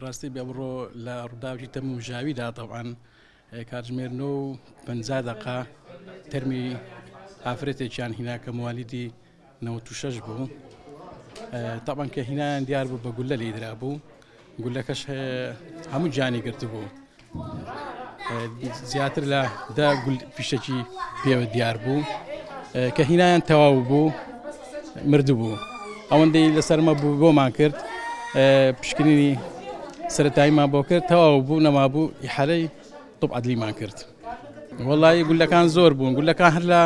ڕاستی بێ بڕۆ لە ڕووداوی تەم و ژاویدا تەوان کاتژمێرنە و 50 دقا تەرمی ئافرەتێکیان هینا کە موالیدی 96 بوو تەبان کە هینایان دیار بوو بە گولە لێدرا بوو گولەکەش هەموو جانی گرت بوو زیاتر لە دا پیشەکی پێوە دیار بوو کە هینایان تەواو بوو مرد بوو ئەوەندەی لەسەرمە بوو بۆمان کرد پشکنینی سەرەتاییمان بۆ کرد تەواو بوو نەمابوو ئیحالەی تۆپ عەدلیمان کرد وەڵی گولەکان زۆر بوون گولەکان هەر لە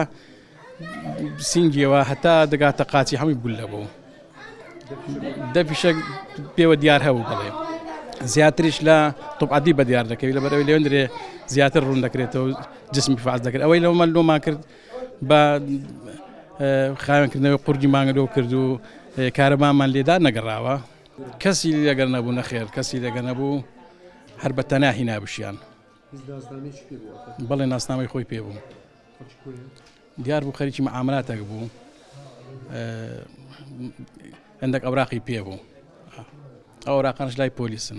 سینگیەوە هەتا دەگاتە قاچی هەمووی گولە بوو دە پیشە پێوە دیار هەبوو بڵێ زیاتریش لە تۆپ عەدلی بە دیار دەکەوی لەبەرەوەی لەوێندرێ زیاتر ڕوون دەکرێتەوە جسمی فعال دەکرێت ئەوەی لەومە لۆمان کرد بە خاوێنکردنەوەی قورگی مانگەدۆ کرد و کارەبامان لێدا نەگەڕاوە کەسی لەگەر نەبوو نەخێر کەسی لەگەر نەبوو هەر بە تەنیا هینا بشیان بەڵێ ناسنامەی خۆی پێ بوو دیار بوو خەریکی مەعاملاتێک بوو هەندێک ئەوراقی پێ بوو ئەو ئەوراقانش لای پۆلیسن